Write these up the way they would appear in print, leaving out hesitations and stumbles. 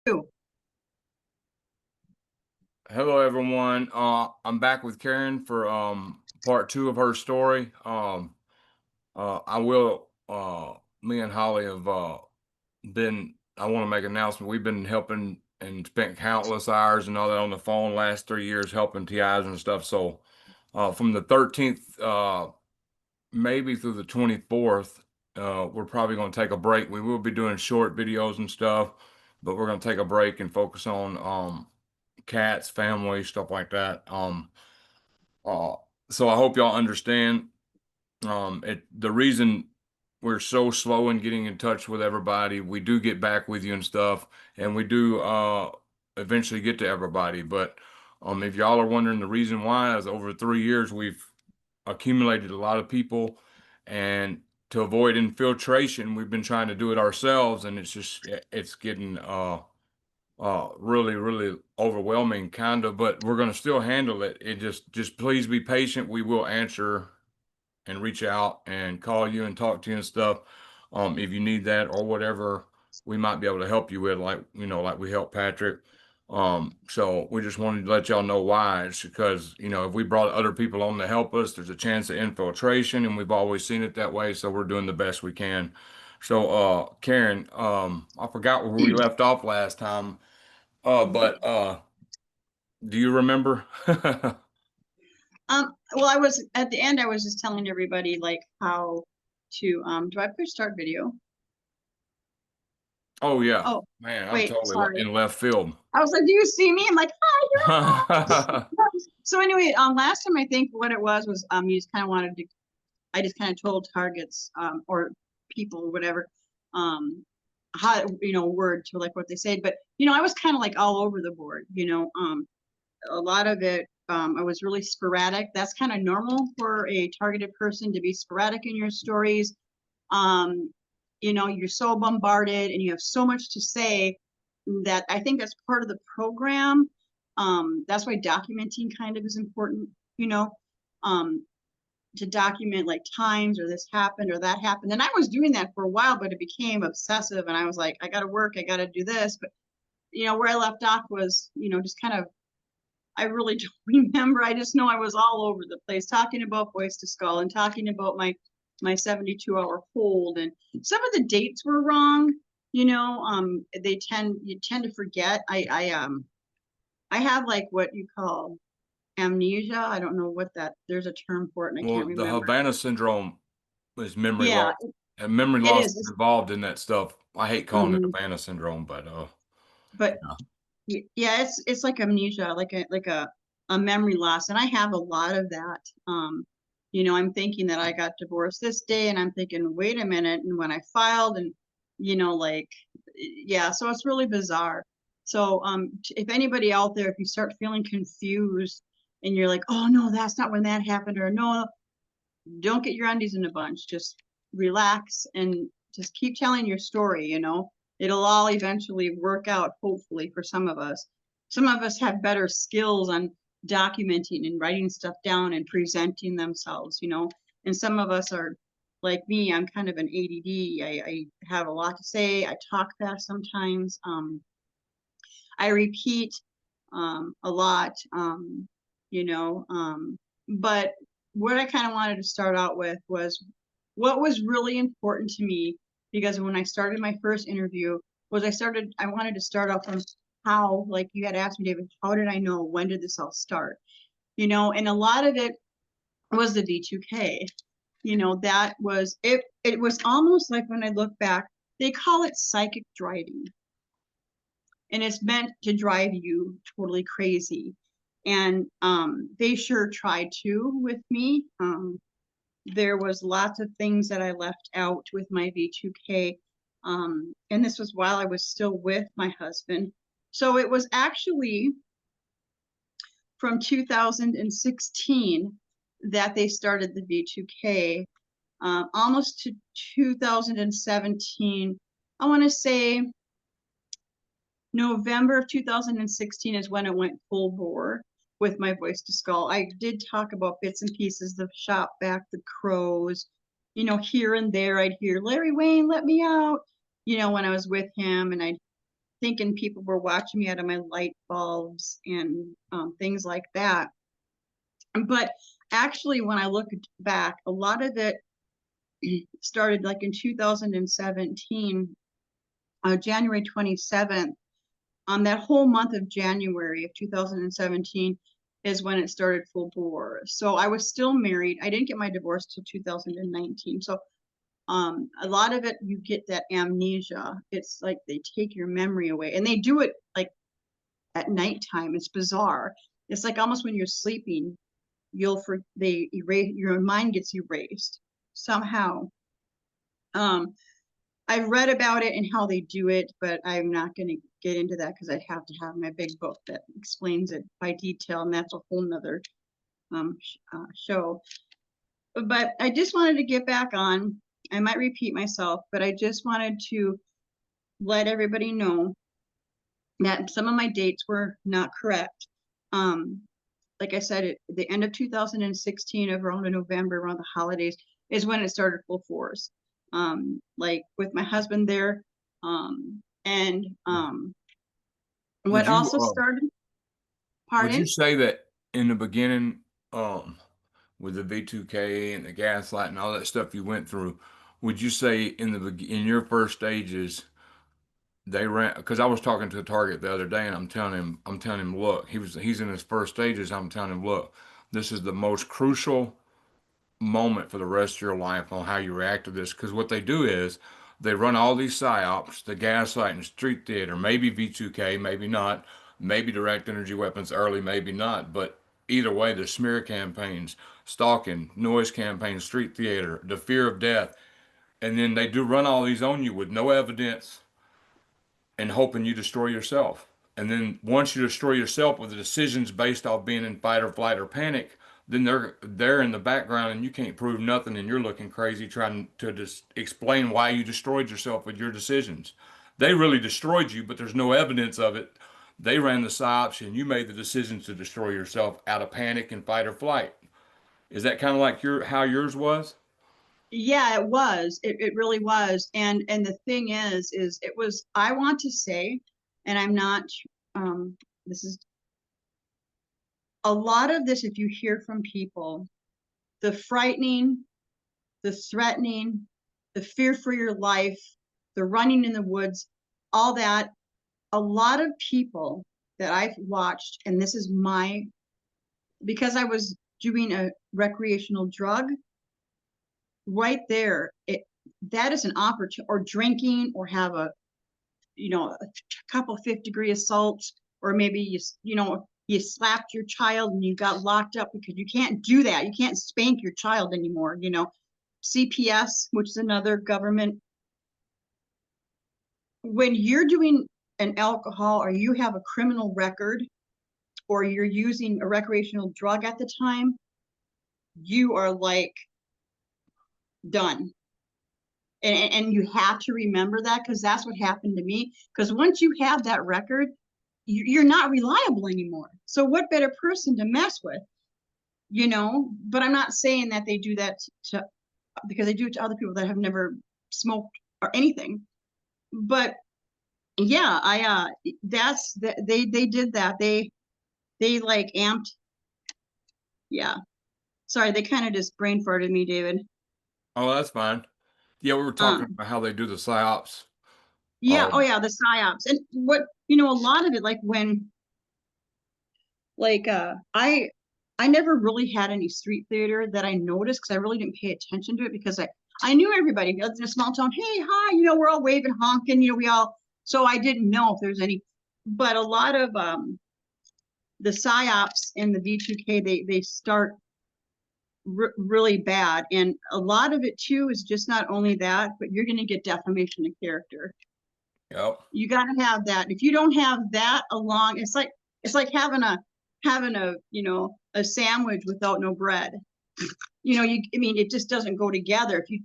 Two. Hello, everyone. I'm back with Karen for part two of her story. I will. Me and Holly have been. I want to make an announcement. We've been helping and spent countless hours and all that on the phone last 3 years helping TIs and stuff. So, from the 13th, maybe through the 24th, we're probably going to take a break. We will be doing short videos and stuff, but we're going to take a break and focus on cats, family, stuff like that. Uh, so I hope y'all understand. The reason we're so slow in getting in touch with everybody, we do get back with you and stuff, and we do eventually get to everybody. But if y'all are wondering the reason why, is over 3 years we've accumulated a lot of people, and to avoid infiltration, we've been trying to do it ourselves, and it's getting really, really overwhelming kind of, but we're going to still handle it. Just please be patient. We will answer and reach out and call you and talk to you and stuff. If you need that or whatever, we might be able to help you with, like, like we helped Patrick. So we just wanted to let y'all know why. It's because, if we brought other people on to help us, there's a chance of infiltration, and we've always seen it that way. So we're doing the best we can. So, Karen, I forgot where we left off last time. But do you remember? Well, I was at the end, I was just telling everybody like how to do I push start video? Oh yeah, Oh, man, I'm wait, totally sorry. in left field. I was like, do you see me? I'm like, hi, you're on. So anyway, last time I think what it was you just kind of wanted to I just kind of told targets or people or whatever how word to like what they said, but I was kind of like all over the board, a lot of it I was really sporadic. That's kind of normal for a targeted person to be sporadic in your stories. um you're so bombarded and you have so much to say that I think that's part of the program. That's why documenting kind of is important, you know um to document like times or this happened or that happened. And I was doing that for a while, but it became obsessive and I was like, I got to work, I got to do this. But where I left off was just kind of, I really don't remember. I just know I was all over the place talking about voice to skull and talking about my 72-hour hold, and some of the dates were wrong. You tend to forget. I have like what you call amnesia. I don't know what that, there's a term for it and I can't Well, the remember. Havana syndrome is memory Yeah, loss, and memory it loss is. is involved in that stuff. I hate calling it Mhm. Havana syndrome, but But yeah. yeah, it's like amnesia, like a memory loss, and I have a lot of that. I'm thinking that I got divorced this day, and I'm thinking, wait a minute, and when I filed, and like, yeah, so it's really bizarre. So if anybody out there, if you start feeling confused and you're like, oh no, that's not when that happened, or no, don't get your undies in a bunch. Just relax and just keep telling your story. It'll all eventually work out, hopefully, for some of us. Some of us have better skills on documenting and writing stuff down and presenting themselves. And some of us are like me. I'm kind of an ADD. I have a lot to say. I talk fast sometimes. I repeat a lot, but what I kind of wanted to start out with was what was really important to me, because when I started my first interview, I wanted to start off from how, like you had asked me, David, how did I know? When did this all start? And a lot of it was the V2K. That was it. It was almost like, when I look back, they call it psychic driving, and it's meant to drive you totally crazy. And they sure tried to with me. There was lots of things that I left out with my V2K. And this was while I was still with my husband. So it was actually from 2016 that they started the V2K, almost to 2017. I want to say November of 2016 is when it went full bore with my voice to skull. I did talk about bits and pieces, the shop back, the crows, here and there. I'd hear Larry Wayne, let me out, when I was with him, and I'd thinking people were watching me out of my light bulbs and things like that. But actually, when I look back, a lot of it started like in 2017, January 27th. That whole month of January of 2017 is when it started full bore. So I was still married. I didn't get my divorce till 2019. So a lot of it, you get that amnesia. It's like they take your memory away, and they do it like at nighttime. It's bizarre. It's like almost when you're sleeping, they erase, your mind gets erased somehow. I've read about it and how they do it, but I'm not going to get into that because I'd have to have my big book that explains it by detail, and that's a whole nother show. But I just wanted to get back on. I might repeat myself, but I just wanted to let everybody know that some of my dates were not correct. Like I said, at the end of 2016, around November, around the holidays, is when it started full force. Like with my husband there, and what also started. Would you Pardon? say that in the beginning, with the V2K and the gaslight and all that stuff you went through, would you say in your first stages they ran? Because I was talking to a Target the other day, and I'm telling him, look, he's in his first stages. I'm telling him, look, this is the most crucial moment for the rest of your life on how you react to this. Because what they do is they run all these psyops, the gaslight and street theater, maybe V2K, maybe not, maybe direct energy weapons early, maybe not, but either way, the smear campaigns, stalking, noise campaigns, street theater, the fear of death, and then they do run all these on you with no evidence and hoping you destroy yourself. And then once you destroy yourself with the decisions based off being in fight or flight or panic, then they're in the background and you can't prove nothing, and you're looking crazy trying to just explain why you destroyed yourself with your decisions. They really destroyed you, but there's no evidence of it. They ran the psyops and you made the decisions to destroy yourself out of panic and fight or flight. Is that kind of like how yours was? Yeah, it was. It really was. And the thing is it was, I want to say, and I'm not, this is a lot of this, if you hear from people, the frightening, the threatening, the fear for your life, the running in the woods, all that, a lot of people that I've watched, and this is because I was doing a recreational drug, right there, that is an opportunity, or drinking, or have a couple fifth-degree assaults, or maybe you slapped your child and you got locked up, because you can't do that. You can't spank your child anymore. CPS, which is another government. When you're doing an alcohol, or you have a criminal record, or you're using a recreational drug at the time, you are like done. And you have to remember that, because that's what happened to me. Because once you have that record, you're not reliable anymore. So what better person to mess with? But I'm not saying that they do that because they do it to other people that have never smoked or anything. But yeah, they did that. They like amped. Yeah. Sorry, they kind of just brain farted me, David. Oh, that's fine. Yeah, we were talking Um, about how they do the psyops. yeah, oh yeah, the psyops. And what, a lot of it, like when, like, I never really had any street theater that I noticed, because I really didn't pay attention to it, because I knew everybody. In a small town, hey, hi, we're all waving, honking, so I didn't know if there's any, but a lot of the psyops and the V2K, they start really bad. And a lot of it too is just not only that, but you're going to get defamation of character. Yep. You got to have that. If you don't have that along, it's like having a sandwich without no bread. It just doesn't go together. If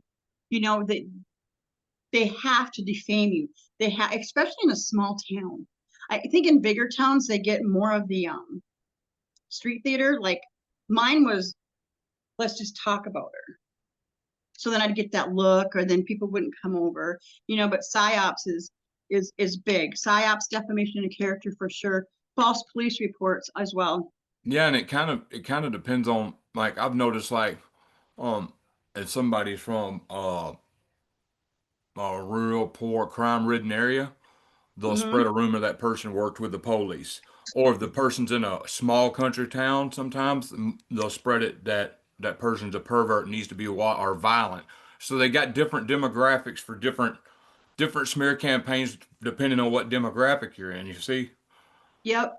they have to defame you. They have, especially in a small town. I think in bigger towns they get more of the street theater. Like mine was, let's just talk about her. So then I'd get that look, or then people wouldn't come over. But psyops is, is big. PSYOPs, defamation of character for sure. False police reports as well. Yeah, and it kind of depends on, like, I've noticed, like, if somebody's from a rural, poor, crime-ridden area, they'll Hmm. spread a rumor that person worked with the police. Or if the person's in a small country town, sometimes they'll spread it that that person's a pervert, needs to be or violent. So they got different demographics for different smear campaigns depending on what demographic you're in. You see? Yep.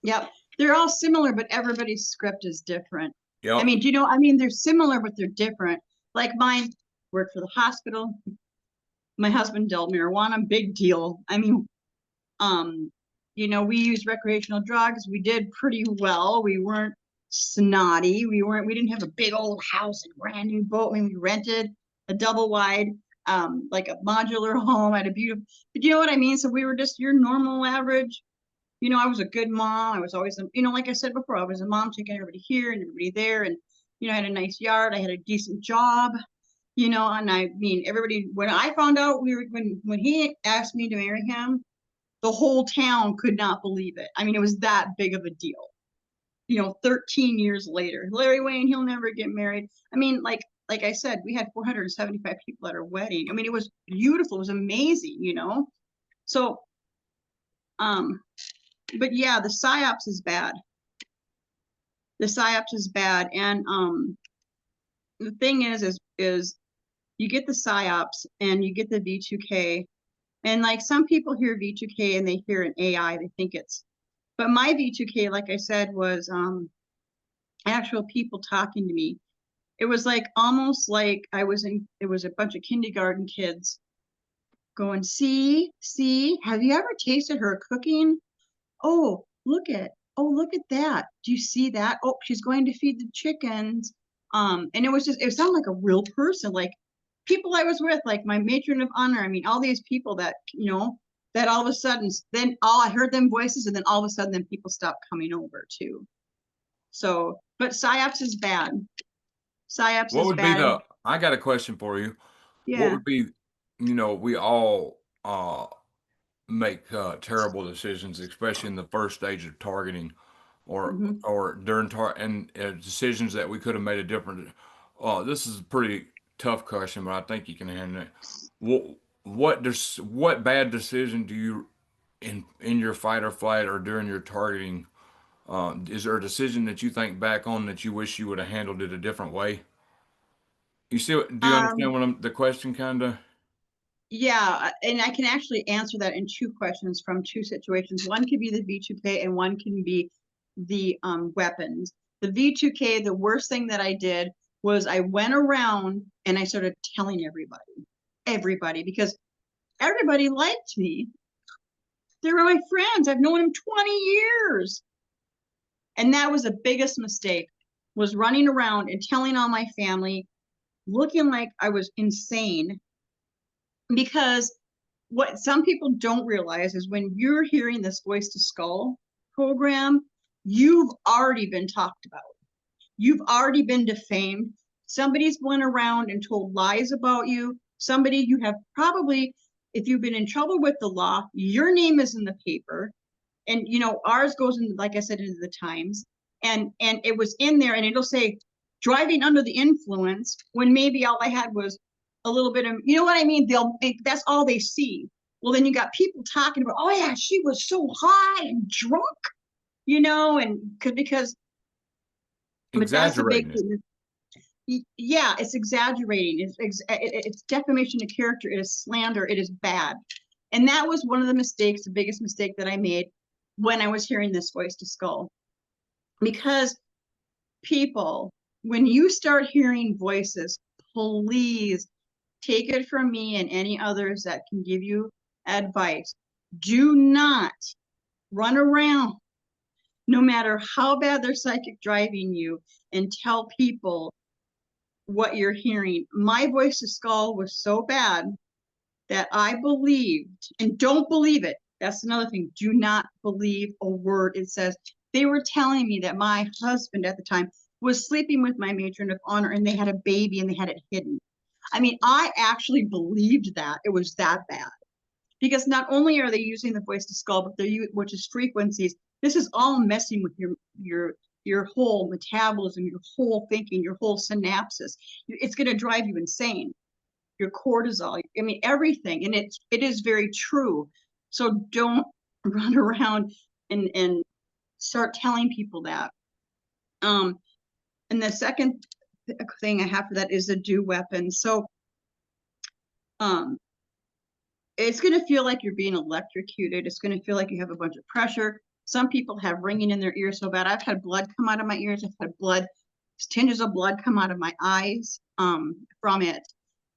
Yep. They're all similar, but everybody's script is different. I Yep. mean, do you know, I mean, they're similar, but they're different. Like mine worked for the hospital. My husband dealt marijuana, big deal. I mean, um, we used recreational drugs. We did pretty well. We weren't snotty. We didn't have a big old house and brand new boat. I mean, we rented a double wide, like a modular home at a beautiful, but you know what I mean? So we were just your normal average. I was a good mom. I was always, like I said before, I was a mom taking everybody here and everybody there. And, I had a nice yard. I had a decent job, and I mean, everybody, when I found out when he asked me to marry him, the whole town could not believe it. I mean, it was that big of a deal. 13 years later, Larry Wayne, he'll never get married. I mean, like I said, we had 475 people at our wedding. I mean, it was beautiful. It was amazing, So, but yeah, the PSYOPs is bad. The PSYOPs is bad. And the thing is you get the PSYOPs and you get the V2K. And like some people hear V2K and they hear an AI, they think but my V2K, like I said, was actual people talking to me. It was like almost like it was a bunch of kindergarten kids going, see, have you ever tasted her cooking? Oh, look at that. Do you see that? Oh, she's going to feed the chickens. And it sounded like a real person, like people I was with, like my matron of honor. I mean, all these people that, that all of a sudden, then I heard them voices, and then all of a sudden, then people stopped coming over too. So, but PSYOPs is bad. PSYOPs What is would be bad. And I got a question for you. What yeah. would be, we all make terrible decisions, especially in the first stage of targeting, or Hmm. during and decisions that we could have made a different. This is a pretty tough question, but I think you can handle it. What bad decision do you in your fight or flight or during your targeting? Is there a decision that you think back on that you wish you would have handled it a different way? You see, do you understand Um, the question kind of? yeah, and I can actually answer that in two questions from two situations. One could be the V2K and one can be the weapons. The V2K, the worst thing that I did was I went around and I started telling everybody, because everybody liked me. They were my friends. I've known them 20 years. And that was the biggest mistake, was running around and telling all my family, looking like I was insane. Because what some people don't realize is when you're hearing this Voice to Skull program, you've already been talked about. You've already been defamed. Somebody's went around and told lies about you. Somebody you have probably, if you've been in trouble with the law, your name is in the paper. And ours goes in, like I said, into the Times. And it was in there, and it'll say driving under the influence, when maybe all I had was a little bit of, you know what I mean? That's all they see. Well, then you got people talking about, oh yeah, she was so high and drunk, and because, but that's the big Exaggerating it. thing. Yeah, it's exaggerating. It's defamation of character. It is slander. It is bad. And that was one of the mistakes, the biggest mistake that I made when I was hearing this Voice to Skull. Because people, when you start hearing voices, please take it from me and any others that can give you advice. Do not run around, no matter how bad they're psychic driving you, and tell people what you're hearing. My Voice to Skull was so bad that I believed, and don't believe it. That's another thing. Do not believe a word it says. They were telling me that my husband at the time was sleeping with my matron of honor and they had a baby and they had it hidden. I mean, I actually believed that. It was that bad. because not only are they using the voice to skull, but they're which is frequencies. This is all messing with your whole metabolism, your whole thinking, your whole synapses. It's going to drive you insane. Your cortisol, I mean, everything. And it is very true. So don't run around and start telling people that. And the second thing I have for that is the dew weapon. So it's going to feel like you're being electrocuted. It's going to feel like you have a bunch of pressure. Some people have ringing in their ears so bad. I've had blood come out of my ears. I've had tinges of blood come out of my eyes from it.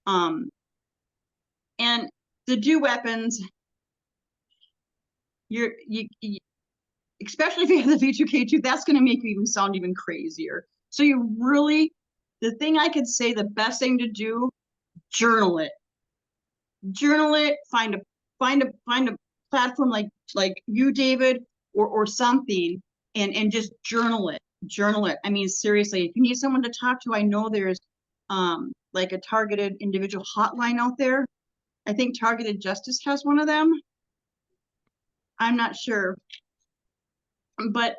And the dew weapons, you especially if you have the V2K2, that's going to make you even sound even crazier. So you really, the thing I could say, the best thing to do, journal it. Journal it. Find a platform like you, David, or something, and just journal it. Journal it. I mean, seriously, if you need someone to talk to, I know there's like a targeted individual hotline out there. I think Targeted Justice has one of them. I'm not sure, but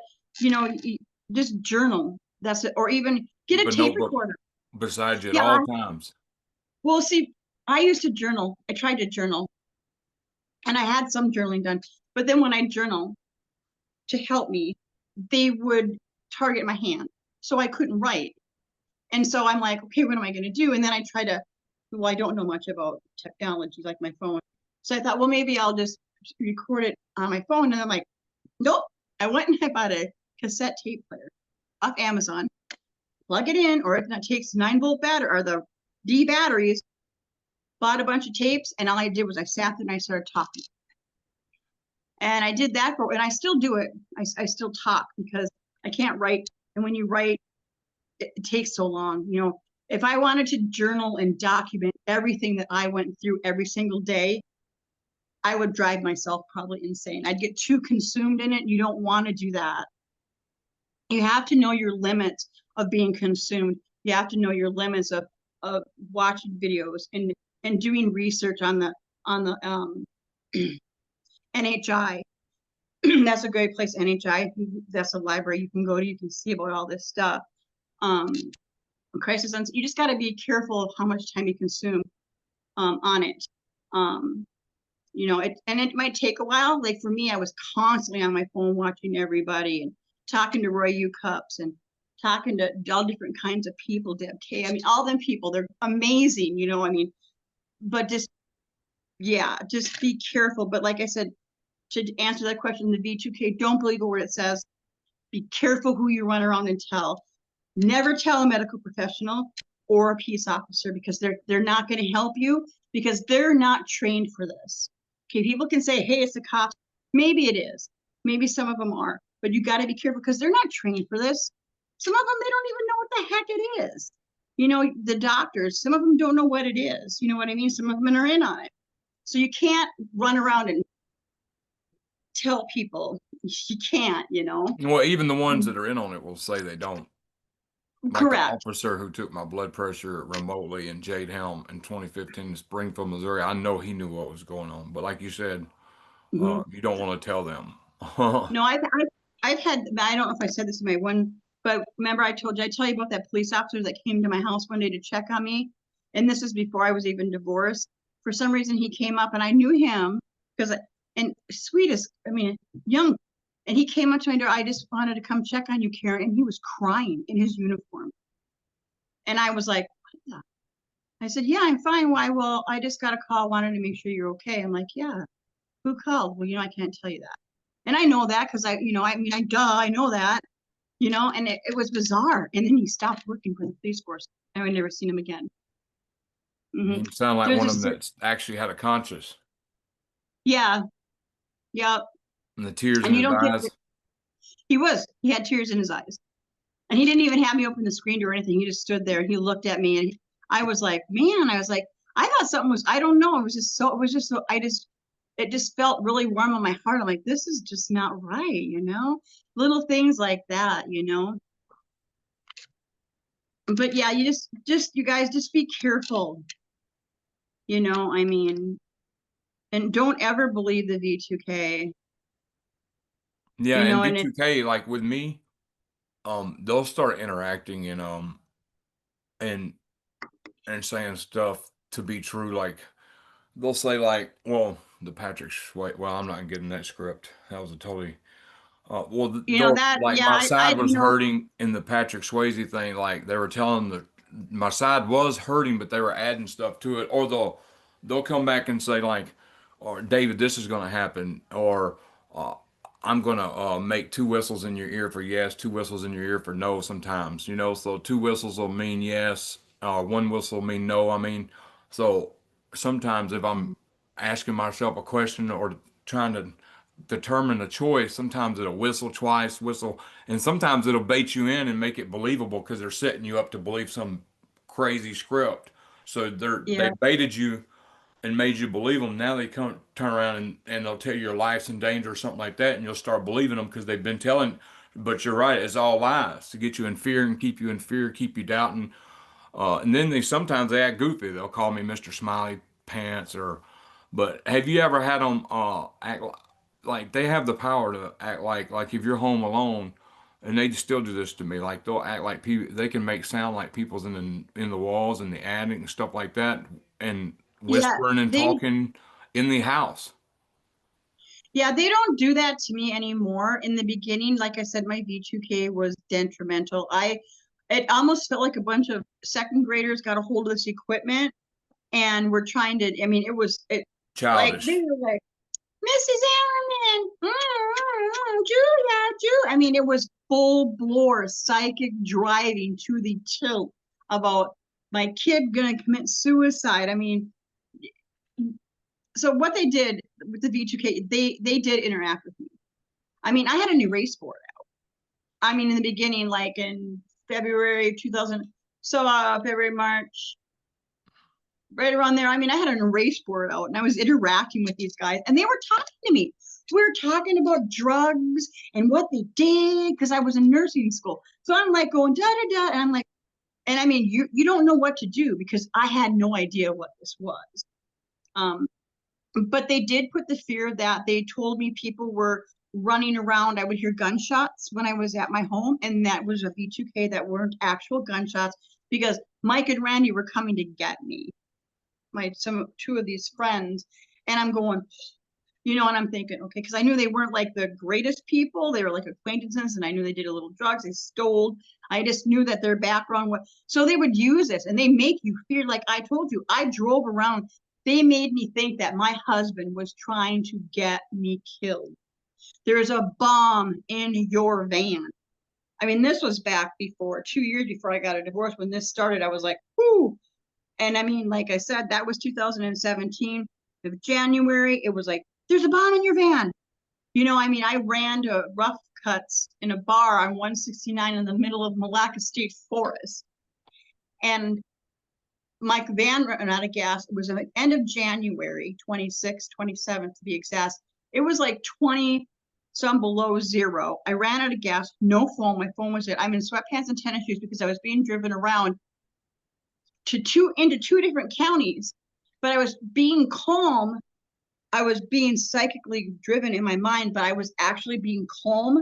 just journal. That's it. Or even get a tape recorder beside you at all times. Well, see, I used to journal. I tried to journal, and I had some journaling done. But then when I journal to help me, they would target my hand, so I couldn't write. And so I'm like, okay, what am I going to do? And then I try to, well, I don't know much about technology like my phone. So I thought, well, maybe I'll just record it on my phone. And I'm like, nope. I went and I bought a cassette tape player off Amazon, plug it in, or if it takes 9-volt battery or the D batteries, bought a bunch of tapes. And all I did was I sat there and I started talking. And I did that and I still do it. I still talk because I can't write. And when you write, it takes so long. If I wanted to journal and document everything that I went through every single day, I would drive myself probably insane. I'd get too consumed in it. You don't want to do that. You have to know your limits of being consumed. You have to know your limits of watching videos and doing research on the NHI. That's a great place. NHI, that's a library you can go to. You can see about all this stuff. Crisis on, you just got to be careful of how much time you consume on it. It might take a while. Like for me, I was constantly on my phone watching everybody and talking to Roy U. Cups and talking to all different kinds of people, Deb K. I mean, all them people, they're amazing, but just be careful. But like I said, to answer that question, the V2K, don't believe a word it says. Be careful who you run around and tell. Never tell a medical professional or a peace officer because they're not going to help you because they're not trained for this. Okay, people can say, hey, it's the cops. Maybe it is. Maybe some of them are. But you got to be careful because they're not trained for this. Some of them, they don't even know what the heck it is. The doctors, some of them don't know what it is. You know what I mean? Some of them are in on it. So you can't run around and tell people. You can't, Well, even the ones that are in on it will say they don't. Like Correct. the officer who took my blood pressure remotely in Jade Helm in 2015 in Springfield, Missouri, I know he knew what was going on. But like you said, you don't want to tell them. No, I've had, I don't know if I said this in my one, but remember I tell you about that police officer that came to my house one day to check on me. And this is before I was even divorced. For some reason, he came up and I knew him because, and sweetest, young. And he came up to my door. I just wanted to come check on you, Karen. And he was crying in his uniform. And I was like, what the? I said, yeah, I'm fine. Why? Well, I just got a call, wanted to make sure you're okay. I'm like, yeah, who called? Well, I can't tell you that. And I know that because I know that, and it was bizarre. And then he stopped working for the police force. I would never seen him again. You sound like one of them that's actually had a conscience. Yeah. Yep. And the tears in his eyes. He had tears in his eyes. And he didn't even have me open the screen door or anything. He just stood there and he looked at me and I was like, man, I thought something was, I don't know. It just felt really warm on my heart. I'm like, this is just not right, little things like that, But yeah, you you guys just be careful. And don't ever believe the V2K, Yeah, you know, and and it, B2K, like with me, they'll start interacting and and saying stuff to be true. Like they'll say like, well, the Patrick Swayze. Well, I'm not getting that script. That was a totally. Well, you know, they'll that, like yeah, my side you was know, hurting in the Patrick Swayze thing. Like they were telling the my side was hurting, but they were adding stuff to it. Or they'll come back and say like, or David, this is going to happen, or uh, I'm going to make two whistles in your ear for yes, two whistles in your ear for no. Sometimes, you know, so two whistles will mean yes, one whistle will mean no. I mean, so sometimes if I'm asking myself a question or trying to determine a choice, sometimes it'll whistle twice, whistle, and sometimes it'll bait you in and make it believable because they're setting you up to believe some crazy script. So they yeah, baited you and made you believe them. Now they come turn around and they'll tell you your life's in danger or something like that, and you'll start believing them because they've been telling. But you're right, it's all lies to get you in fear and keep you in fear, keep you doubting. And then they sometimes they act goofy. They'll call me Mr. Smiley Pants or. But have you ever had them act like they have the power to act like if you're home alone, and they still do this to me. Like they'll act like people. They can make sound like people's in the walls and the attic and stuff like that, and yeah, whispering and they, talking in the house. yeah, they don't do that to me anymore. In the beginning, like I said, my V2K was detrimental. It almost felt like a bunch of second graders got a hold of this equipment and were trying to, I mean, like, they Childish. were like, Mrs. Allen, Julia, Julia. I mean, it was full bore psychic driving to the tilt about my kid gonna commit suicide. I mean, so what they did with the V2K, they did interact with me. I mean, I had an erase board out. I mean, in the beginning, like in February 2000, so February, March, right around there. I mean, I had an erase board out and I was interacting with these guys and they were talking to me. We were talking about drugs and what they did because I was in nursing school. So I'm like going da da da, and I'm like, and I mean, you don't know what to do because I had no idea what this was. Um, but they did put the fear that they told me people were running around. I would hear gunshots when I was at my home, and that was a V2K that weren't actual gunshots because Mike and Randy were coming to get me, two of these friends, and I'm going, you know, and I'm thinking, okay, because I knew they weren't like the greatest people. They were like acquaintances, and I knew they did a little drugs, they stole. I just knew that their background was, so they would use this and they make you fear. Like I told you, I drove around. They made me think that my husband was trying to get me killed. There's a bomb in your van. I mean, this was back before 2 years before I got a divorce. When this started, I was like, whoo. And I mean, like I said, that was 2017 of January. It was like, there's a bomb in your van. You know, I mean, I ran to Rough Cuts in a bar on 169 in the middle of Malacca State Forest. And my van ran out of gas. It was at the end of January, 26th, 27th to be exact. It was like 20 some below zero. I ran out of gas, no phone. My phone was it. I'm in sweatpants and tennis shoes because I was being driven around into two different counties, but I was being calm. I was being psychically driven in my mind, but I was actually being calm,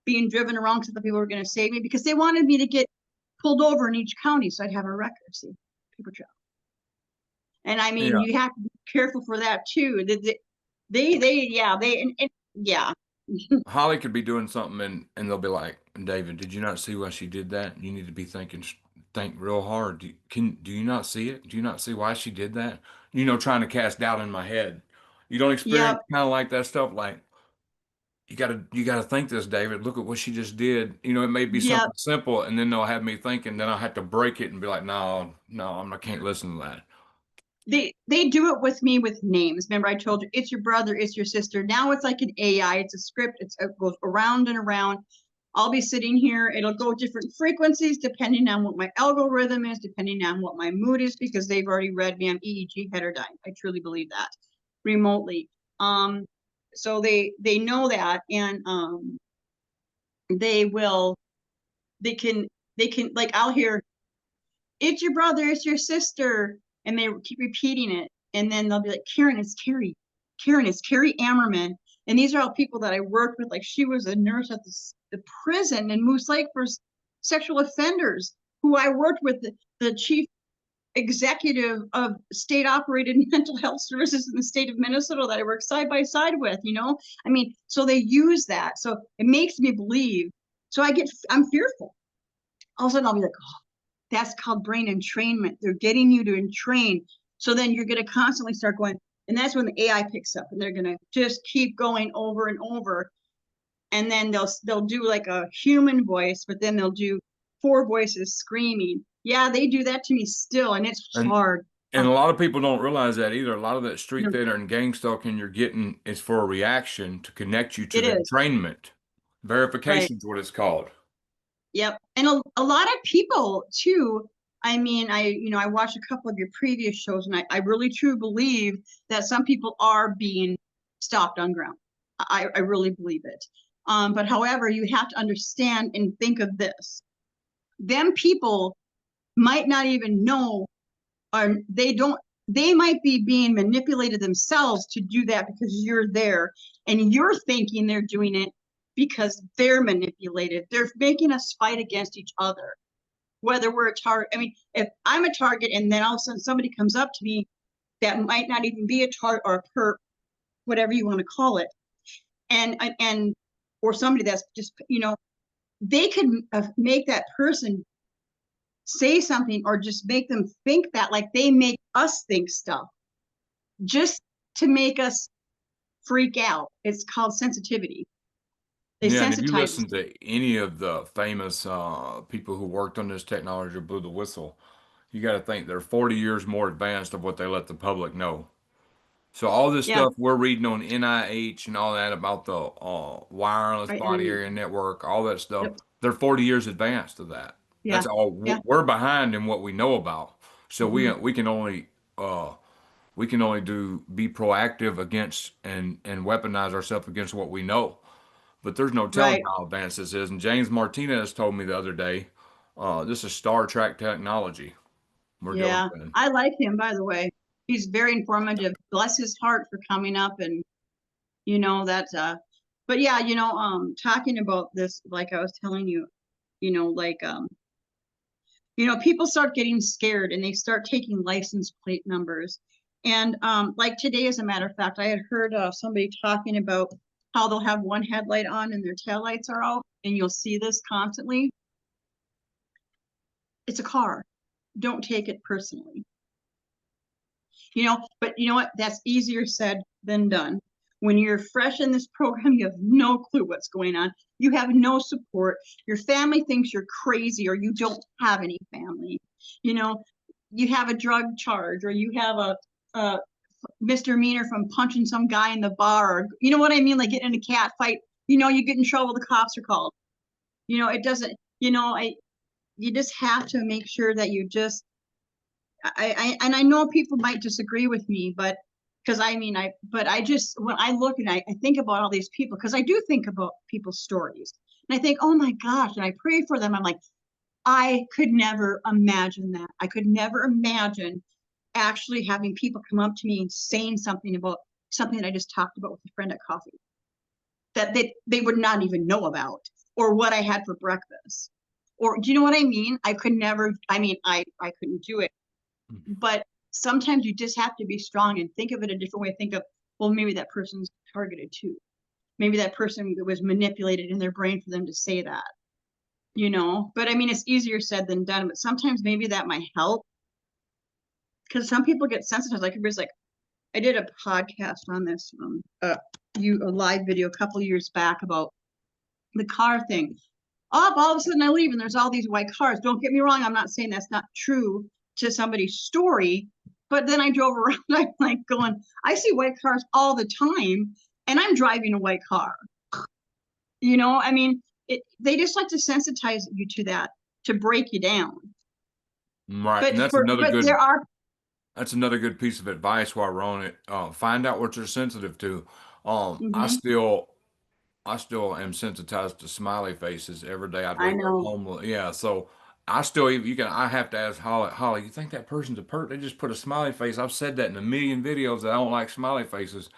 being driven around because the people were going to save me because they wanted me to get pulled over in each county so I'd have a record. See, paper trail. And I mean, Yeah. you have to be careful for that too. Yeah, yeah, Holly could be doing something and they'll be like, David, did you not see why she did that? You need to be think real hard. Do you not see it? Do you not see why she did that? You know, trying to cast doubt in my head. You don't experience yep, kind of like that stuff. Like you gotta think this, David. Look at what she just did. You know, it may be yep. something simple, and then they'll have me thinking. Then I'll have to break it and be like, no, no, I can't listen to that. They do it with me with names. Remember, I told you it's your brother, it's your sister. Now it's like an AI. It's a script. It goes around and around. I'll be sitting here. It'll go different frequencies depending on what my algorithm is, depending on what my mood is, because they've already read me. I'm EEG heterodyne. I truly believe that remotely. So they know that, and they will. They can like I'll hear it's your brother, it's your sister, and they keep repeating it, and then they'll be like, Karen, it's Carrie. Karen, it's Carrie Ammerman. And these are all people that I worked with. Like she was a nurse at the prison in Moose Lake for sexual offenders who I worked with, the chief executive of state operated mental health services in the state of Minnesota that I work side by side with, you know? I mean, so they use that. So it makes me believe. So I'm fearful. All of a sudden I'll be like, oh, that's called brain entrainment. They're getting you to entrain. So then you're going to constantly start going, and that's when the AI picks up and they're going to just keep going over and over. And then they'll do like a human voice, but then they'll do 4 voices screaming. Yeah, they do that to me still, and it's hard. And a lot of people don't realize that either. A lot of that street No, theater and gang stalking you're getting is for a reaction to connect you to it the is, entrainment. right. Verification is what it's called. Yep. And a lot of people too. I mean, I watched a couple of your previous shows and I really truly believe that some people are being stalked on ground. I really believe it. But however, you have to understand and think of this. Them people might not even know, or they might be being manipulated themselves to do that because you're there and you're thinking they're doing it because they're manipulated. They're making us fight against each other, whether we're a target. I mean, if I'm a target and then all of a sudden somebody comes up to me that might not even be a target or a perp, whatever you want to call it, and or somebody that's just, they could make that person say something or just make them think that, like they make us think stuff just to make us freak out. It's called sensitivity. They Yeah, and if you sensitize us. listen to any of the famous people who worked on this technology or blew the whistle, you got to think they're 40 years more advanced of what they let the public know. So all this Yeah, stuff we're reading on NIH and all that about the wireless right. body area network, all that stuff, Yep. they're 40 years advanced of that. Yeah. That's all Yeah. we're behind in what we know about. So we Hmm. we can only be proactive against and weaponize ourselves against what we know. But there's no telling Right. how advanced this is. And James Martinez told me the other day, this is Star Trek technology we're dealing Yeah. with. I like him, by the way. He's very informative. Bless his heart for coming up and that's but yeah, talking about this, like I was telling you, like people start getting scared and they start taking license plate numbers. And like today, as a matter of fact, I had heard somebody talking about how they'll have one headlight on and their taillights are out, and you'll see this constantly. It's a car. Don't take it personally. But you know what? That's easier said than done. When you're fresh in this program, you have no clue what's going on. You have no support. Your family thinks you're crazy or you don't have any family. You know, you have a drug charge or you have a misdemeanor from punching some guy in the bar, or you know what I mean? Like getting in a cat fight, you get in trouble, the cops are called. It doesn't, you just have to make sure that you just and I know people might disagree with me, but because but I just, when I look and I think about all these people, because I do think about people's stories and I think, oh my gosh, and I pray for them. I'm like, I could never imagine that. I could never imagine actually having people come up to me and saying something about something that I just talked about with a friend at coffee that they would not even know about, or what I had for breakfast. Or do you know what I mean? I could never, I couldn't do it, but sometimes you just have to be strong and think of it a different way. Think of, well, maybe that person's targeted too. Maybe that person was manipulated in their brain for them to say that. But I mean, it's easier said than done, but sometimes maybe that might help, because some people get sensitized. Like everybody's like, I did a podcast on this, a live video a couple years back about the car thing. All of a sudden I leave and there's all these white cars. Don't get me wrong, I'm not saying that's not true to somebody's story, but then I drove around, I'm like going, I see white cars all the time and I'm driving a white car. I mean, they just like to sensitize you to that, to break you down. Right, But and but there are. that's another good piece of advice while we're on it. Find out what you're sensitive to. Mhm, I still am sensitized to smiley faces every day. I'd I wake up know. homeless. Yeah, so I still even I have to ask Holly, you think that person's a perp? They just put a smiley face. I've said that in a million videos that I don't like smiley faces.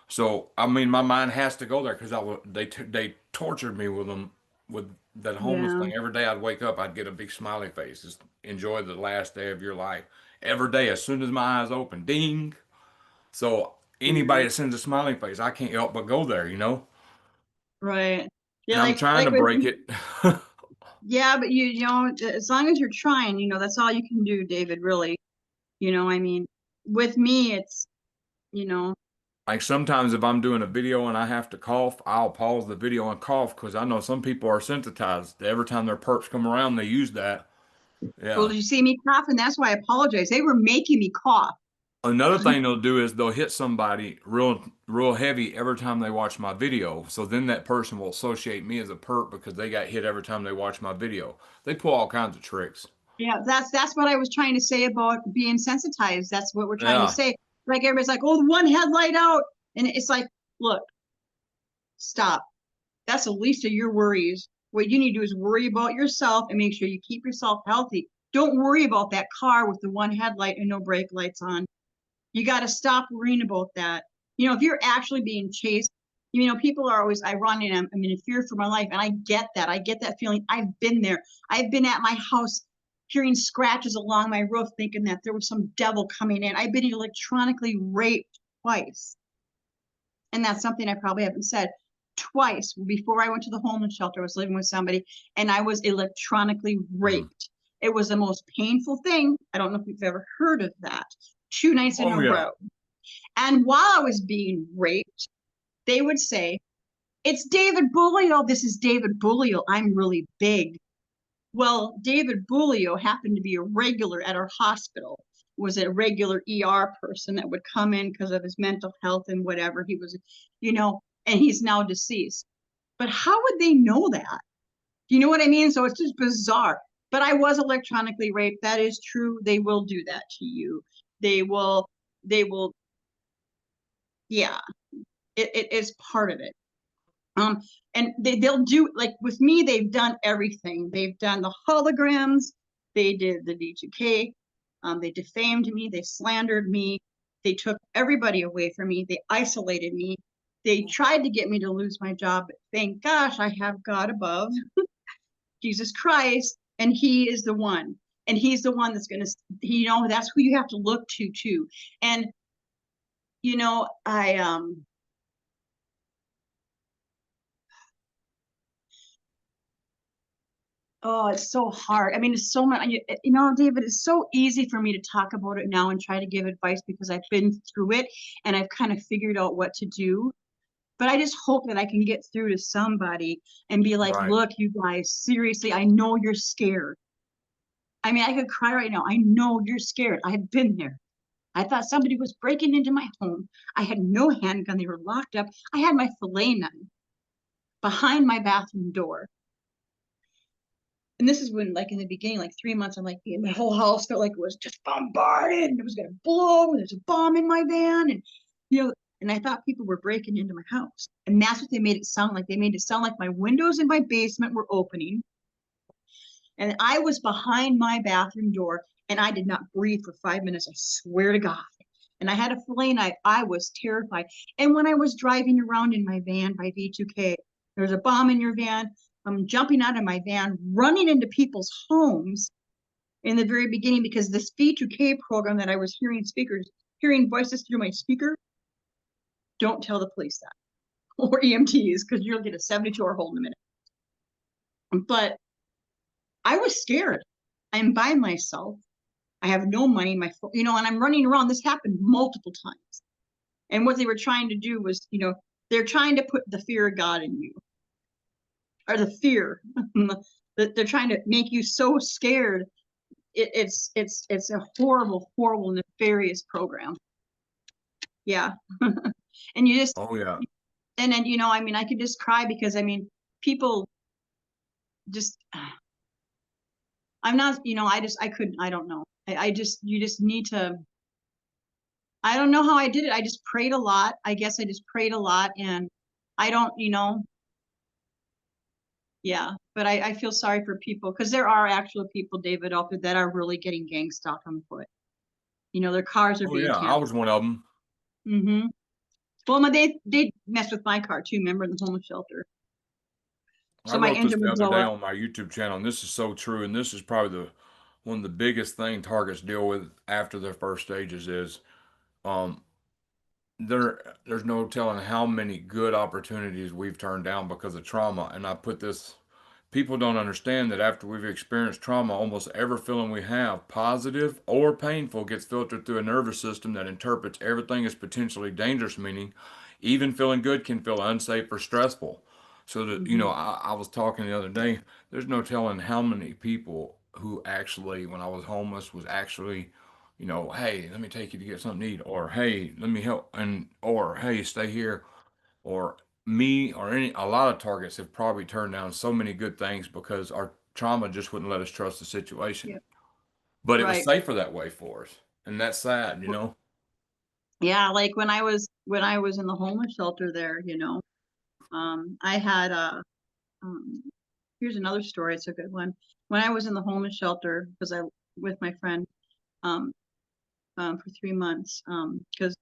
So I mean, my mind has to go there because they tortured me with them with that homeless Yeah, thing. Every day I'd wake up, I'd get a big smiley face. Just enjoy the last day of your life. Every day, as soon as my eyes open, ding. So yeah, anybody that sends a smiling face, I can't help but go there, you know. right. Yeah, And I'm trying to with break it. yeah, but you know, as long as you're trying, you know, that's all you can do, David, really. You know, I mean, with me, it's, you know, Like sometimes if I'm doing a video and I have to cough, I'll pause the video and cough because I know some people are sensitized. Every time their perps come around, they use that. well, Yeah. did you see me coughing? That's why I apologize. They were making me cough. Another thing they'll do is they'll hit somebody real heavy every time they watch my video. So then that person will associate me as a perp because they got hit every time they watch my video. They pull all kinds of tricks. Yeah, that's what I was trying to say about being sensitized. That's what we're trying to Yeah. say. Like everybody's like, oh, one headlight out. And it's like, look, stop. That's the least of your worries. What you need to do is worry about yourself and make sure you keep yourself healthy. Don't worry about that car with the one headlight and no brake lights on. You got to stop worrying about that. You know, if you're actually being chased, you know, people are always ironic. I'm in fear for my life. And I get that. I get that feeling. I've been there. I've been at my house hearing scratches along my roof, thinking that there was some devil coming in. I've been electronically raped twice. And that's something I probably haven't said. Twice before I went to the homeless shelter, I was living with somebody and I was electronically Mm. raped. It was the most painful thing. I don't know if you've ever heard of that. 2 nights in Oh a yeah. row. And while I was being raped, they would say, it's David Bullio. This is David Bullio. I'm really big. Well, David Bullio happened to be a regular at our hospital, was a regular ER person that would come in because of his mental health and whatever. He was, you know, and he's now deceased. But how would they know that? Do you know what I mean? So it's just bizarre. But I was electronically raped. That is true. They will do that to you. They will, yeah, it is part of it. Um, and they'll do, like with me, they've done everything. They've done the holograms, they did the V2K, they defamed me, they slandered me, they took everybody away from me, they isolated me, they tried to get me to lose my job, but thank gosh I have God above, Jesus Christ, and He is the one. And He's the one that's gonna, you know, that's who you have to look to too. And you know, oh, it's so hard. I mean, it's so much, you know, David, it's so easy for me to talk about it now and try to give advice because I've been through it and I've kind of figured out what to do. But I just hope that I can get through to somebody and be like, Right. look, you guys, seriously, I know you're scared. I mean, I could cry right now. I know you're scared. I've been there. I thought somebody was breaking into my home. I had no handgun. They were locked up. I had my fillet knife behind my bathroom door. And this is when, like in the beginning, like 3 months, I'm like, my whole house felt like it was just bombarded and it was gonna blow, and there's a bomb in my van, and you know, and I thought people were breaking into my house. And that's what they made it sound like. They made it sound like my windows in my basement were opening, and I was behind my bathroom door, and I did not breathe for 5 minutes. I swear to God. And I had a fillet knife. I was terrified. And when I was driving around in my van by V2K, there's a bomb in your van. I'm jumping out of my van, running into people's homes in the very beginning because this V2K program that I was hearing voices through my speaker, don't tell the police that or EMTs because you'll get a 72-hour hold in a minute. But I was scared. I'm by myself. I have no money. And I'm running around. This happened multiple times. And what they were trying to do was, they're trying to put the fear of God in you, or the fear that they're trying to make you so scared. It's a horrible, horrible, nefarious program. Yeah. And you just, Oh yeah. and then, I mean, I could just cry because, I mean, people just, I'm not, I couldn't, I don't know. You just need to, I don't know how I did it. I just prayed a lot. I guess I just prayed a lot, and I don't, yeah, but I feel sorry for people because there are actual people, David, out there that are really getting gang stalked on foot. Their cars are Oh being yeah. I tampered. was one of them. Mm-hmm. Well, they messed with my car too. Remember, in the homeless shelter. I So my wrote this engine the would other blow day up. on my YouTube channel, and this is so true. And this is probably one of the biggest thing targets deal with after their first stages is um, there's no telling how many good opportunities we've turned down because of trauma. And I put this, people don't understand that after we've experienced trauma, almost every feeling we have, positive or painful, gets filtered through a nervous system that interprets everything as potentially dangerous, meaning even feeling good can feel unsafe or stressful. So that, Mhm. I was talking the other day, there's no telling how many people who actually, when I was homeless, was actually, hey, let me take you to get something to eat, or hey, let me help, or hey, stay here, or me, or a lot of targets have probably turned down so many good things because our trauma just wouldn't let us trust the situation. Yeah. But it was Right. safer that way for us, and that's sad. Yeah, like when I was in the homeless shelter there, I had um here's another story, it's a good one. When I was in the homeless shelter, because I with my friend um for 3 months, because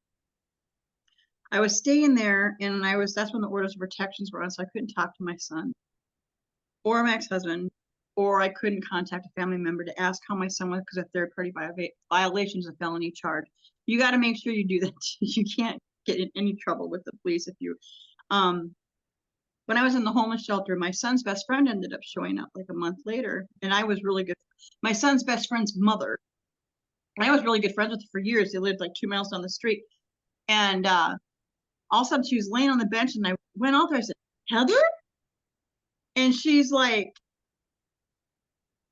I was staying there and that's when the orders of protections were on, so I couldn't talk to my son or my ex-husband, or I couldn't contact a family member to ask how my son was because a third party violation is a felony charge. You got to make sure you do that. You can't get in any trouble with the police if you um when I was in the homeless shelter, my son's best friend ended up showing up like a month later, and I was really good. My son's best friend's mother, and I was really good friends with her for years. They lived like 2 miles down the street, and all of a sudden she was laying on the bench, and I went out there. I said, "Heather," and she's like,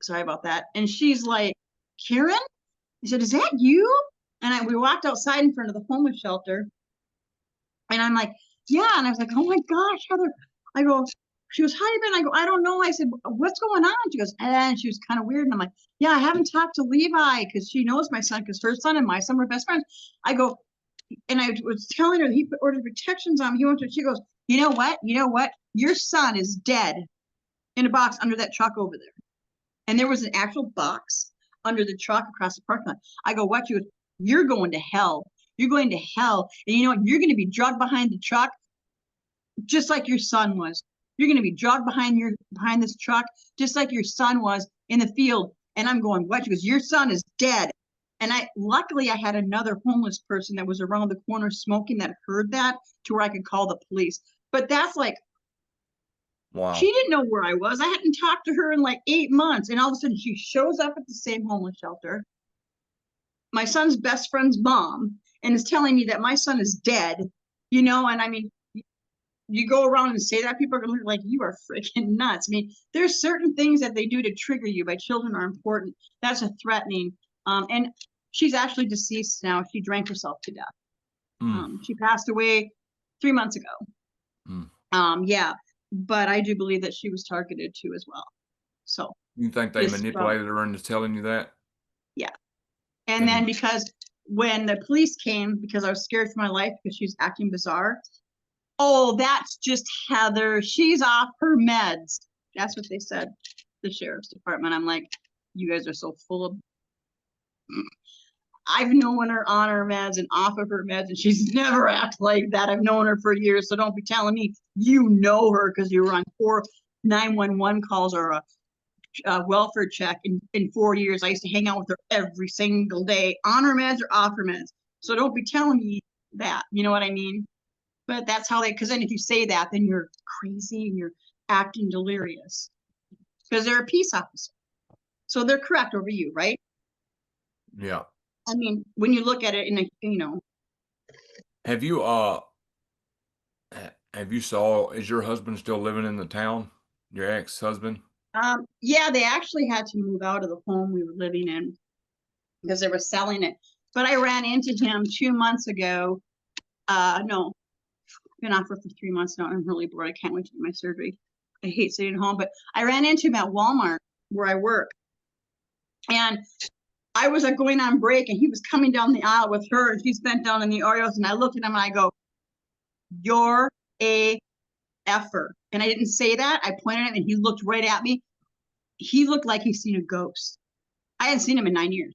"Sorry about that," and she's like, "Karen." I said, "Is that you?" And we walked outside in front of the homeless shelter, and I'm like, "Yeah," and I was like, "Oh my gosh, Heather." I go, she goes, "How you been?" I go, "I don't know." I said, "What's going on?" She goes, and she was kind of weird. And I'm like, "Yeah, I haven't talked to Levi because she knows my son because her son and my son were best friends." I go, and I was telling her he put ordered protections on me. He went to, she goes, "You know what? You know what? Your son is dead in a box under that truck over there." And there was an actual box under the truck across the parking lot. I go, "What?" She goes, "You're going to hell. You're going to hell. And you know what? You're going to be drugged behind the truck just like your son was. You're going to be drugged behind this truck just like your son was in the field." And I'm going, "What?" She goes, "Your son is dead." And luckily I had another homeless person that was around the corner smoking that heard that to where I could call the police. But that's like, she Wow. didn't know where I was. I hadn't talked to her in like 8 months. And all of a sudden she shows up at the same homeless shelter, my son's best friend's mom, and is telling me that my son is dead, and I mean, you go around and say that, people are gonna look like you are freaking nuts. I mean, there's certain things that they do to trigger you. By children are important. That's a threatening. And she's actually deceased now. She drank herself to death. Mm, She passed away 3 months ago. mm. Yeah, but I do believe that she was targeted too as well. So You think they this, manipulated her into telling you that? yeah. And then And because when the police came, because I was scared for my life because she was acting bizarre. "Oh, that's just Heather. She's off her meds." That's what they said, the sheriff's department. I'm like, you guys are so full of. I've known her on her meds and off of her meds, and she's never acted like that. I've known her for years, so don't be telling me you know her because you were on 4 911 calls or a welfare check in 4 years. I used to hang out with her every single day, on her meds or off her meds. So don't be telling me that. You know what I mean? But that's how because then if you say that, then you're crazy and you're acting delirious because they're a peace officer. So they're correct over you, right? yeah. I mean, when you look at it Have you have you saw is your husband still living in the town? Your ex-husband? yeah, they actually had to move out of the home we were living in because they were selling it. But I ran into him 2 months ago. No, been off for 3 months now. I'm really bored. I can't wait to do my surgery. I hate sitting at home, but I ran into him at Walmart where I work. And I was going on break and he was coming down the aisle with her and she's bent down in the Oreos. And I looked at him and I go, "You're a effer." And I didn't say that. I pointed at him and he looked right at me. He looked like he's seen a ghost. I hadn't seen him in 9 years.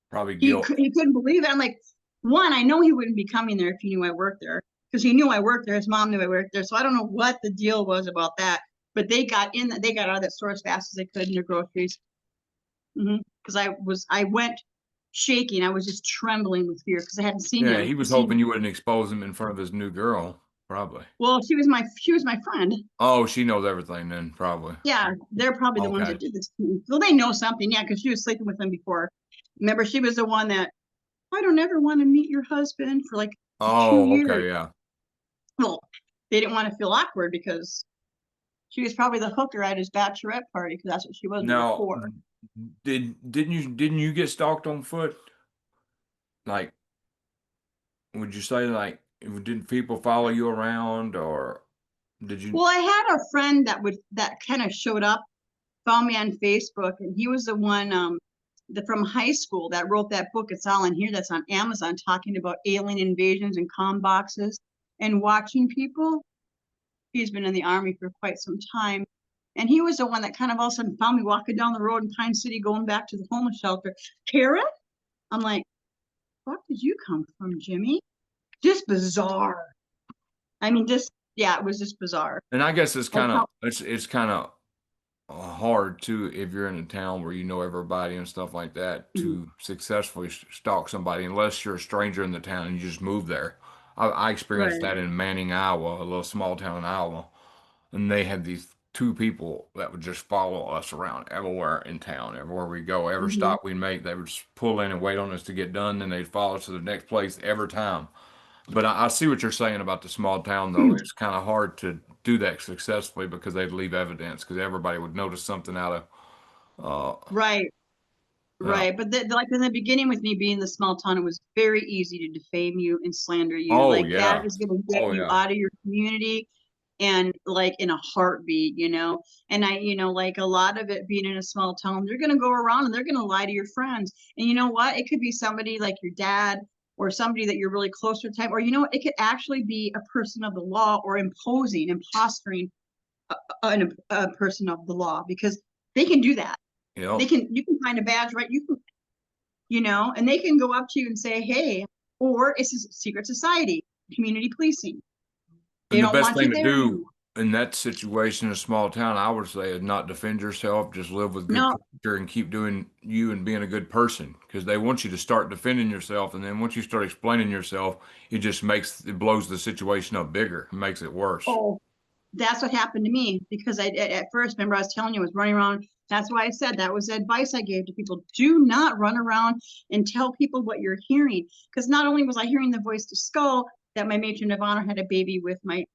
Probably He, guilt. he couldn't believe it. I'm like, one, I know he wouldn't be coming there if he knew I worked there, because he knew I worked there. His mom knew I worked there. So I don't know what the deal was about that. But they got out of that store as fast as they could in their groceries. Because I went shaking. I was just trembling with fear because I hadn't seen Yeah, him. he was hoping you wouldn't expose him in front of his new girl, probably. Well, she was my friend. Oh, she knows everything then, probably. Yeah, they're probably the ones Okay. that did this to me. Well, they know something, yeah, because she was sleeping with him before. Remember, she was the one that, I don't ever want to meet your husband for like 2 years. Okay, yeah. Well, they didn't want to feel awkward because she was probably the hooker at his bachelorette party because that's what she was Now, before. didn't you get stalked on foot? Like, would you say like didn't people follow you around or did you? Well, I had a friend that kind of showed up, found me on Facebook, and he was the one from high school that wrote that book. It's all in here. That's on Amazon, talking about alien invasions and comm boxes and watching people. He's been in the Army for quite some time. And he was the one that kind of all of a sudden found me walking down the road in Pine City, going back to the homeless shelter. Kara? I'm like, where did you come from, Jimmy? Just bizarre. I mean, just, yeah, it was just bizarre. And I guess it's I kind of felt, it's kind of hard too if you're in a town where you know everybody and stuff like that mhm, to successfully stalk somebody unless you're a stranger in the town and you just move there. I experienced right. that in Manning, Iowa, a little small town in Iowa, and they had these two people that would just follow us around everywhere in town, everywhere we go, every Hmm. stop we make, they would just pull in and wait on us to get done, then they'd follow us to the next place every time. But I see what you're saying about the small town, though. It's kind of hard to do that successfully because they'd leave evidence because everybody would notice something out of, Right. uh, Right. But like in the beginning with me being the small town, it was very easy to defame you and slander you. oh, Like that yeah. is going to get Oh, you yeah. out of your community and like in a heartbeat, you know. And like a lot of it being in a small town, they're going to go around and they're going to lie to your friends. And you know what? It could be somebody like your dad or somebody that you're really close to type, or you know what? It could actually be a person of the law or impostering a person of the law because they can do that. Yep. You can find a badge, right? And they can go up to you and say, hey, or it's a secret society, community policing. They And the don't best want you thing to there do anymore. in that situation in a small town, I would say, is not defend yourself, just live with good No, character and keep doing you and being a good person because they want you to start defending yourself. And then once you start explaining yourself, it blows the situation up bigger and makes it worse. oh, that's what happened to me because at first, remember I was telling you I was running around. That's why I said that was the advice I gave to people. Do not run around and tell people what you're hearing. Because not only was I hearing the voice to skull that my matron of honor had a baby with my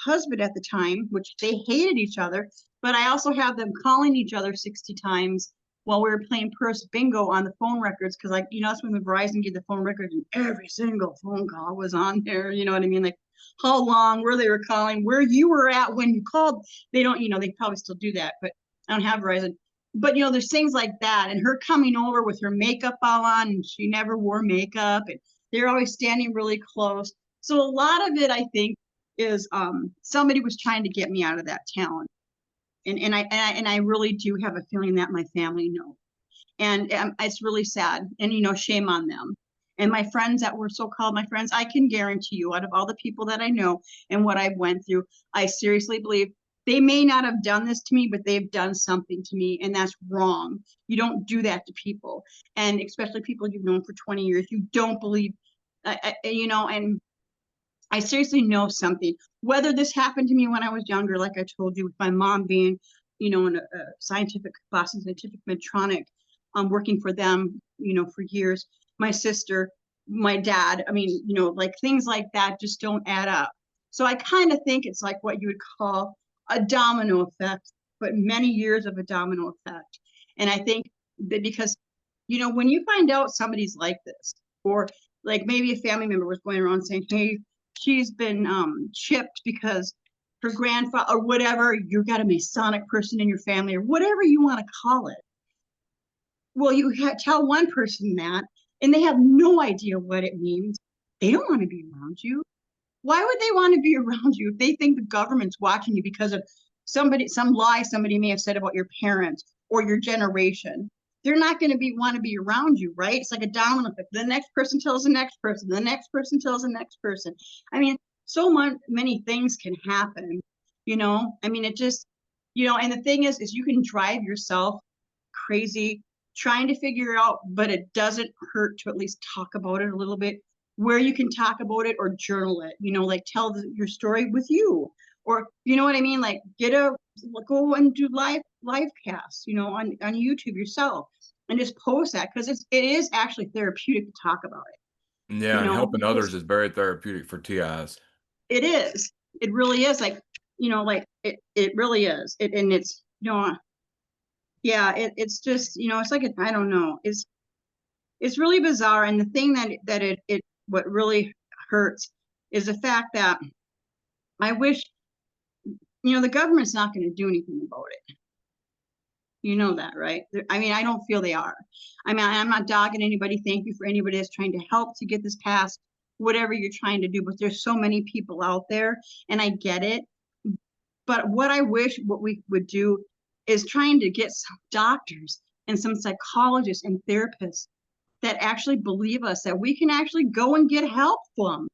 husband at the time, which they hated each other, but I also had them calling each other 60 times while we were playing purse bingo on the phone records. Because like, that's when the Verizon gave the phone records and every single phone call was on there. You know what I mean? Like how long, where they were calling, where you were at when you called. They don't, they probably still do that, but I don't have Verizon. But there's things like that, and her coming over with her makeup all on, and she never wore makeup, and they're always standing really close. So a lot of it, I think, is somebody was trying to get me out of that town, and I really do have a feeling that my family knows, and it's really sad, and shame on them. And my friends that were so-called my friends, I can guarantee you, out of all the people that I know and what I've went through, I seriously believe they may not have done this to me, but they've done something to me, and that's wrong. You don't do that to people, and especially people you've known for 20 years. You don't believe, and I seriously know something. Whether this happened to me when I was younger, like I told you, with my mom being, in a scientific class in scientific Medtronic, working for them, for years. My sister, my dad. I mean, like things like that just don't add up. So I kind of think it's like what you would call a domino effect, but many years of a domino effect. And I think that because, when you find out somebody's like this, or like maybe a family member was going around saying, hey, she's been chipped because her grandfather or whatever, you've got a Masonic person in your family or whatever you want to call it. Well, tell one person that and they have no idea what it means. They don't want to be around you. Why would they want to be around you if they think the government's watching you because of some lie somebody may have said about your parents or your generation? they're not going to want to be around you, right? It's like a domino effect. The next person tells the next person, the next person tells the next person. I mean, so many things can happen, I mean, it just, and the thing is you can drive yourself crazy trying to figure out, but it doesn't hurt to at least talk about it a little bit, where you can talk about it or journal it, like tell your story with you, or you know what I mean, like go and do live casts, on YouTube yourself, and just post that, because it is actually therapeutic to talk about it. Yeah, and helping others is very therapeutic for TIs. It is. It really is. Like, like it really is. And it's, yeah, it's just, it's like, I don't know. It's really bizarre. And the thing that what really hurts is the fact that I wish, the government's not going to do anything about it. You know that, right? I mean, I don't feel they are. I mean, I'm not dogging anybody. Thank you for anybody that's trying to help to get this passed, whatever you're trying to do. But there's so many people out there, and I get it. But what I wish what we would do is trying to get some doctors and some psychologists and therapists that actually believe us, that we can actually go and get help from.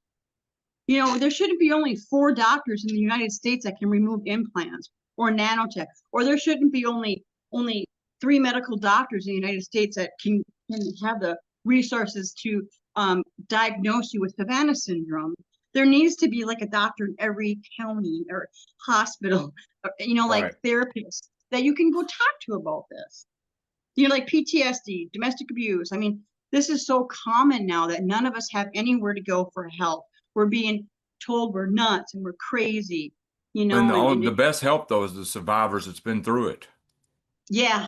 There shouldn't be only 4 doctors in the United States that can remove implants or nanotech, or there shouldn't be only 3 medical doctors in the United States that can have the resources to diagnose you with Havana syndrome. There needs to be like a doctor in every county or hospital, like Right. therapists that you can go talk to about this. Like PTSD, domestic abuse. I mean, this is so common now that none of us have anywhere to go for help. We're being told we're nuts and we're crazy, And and the best help though is the survivors that's been through it. yeah.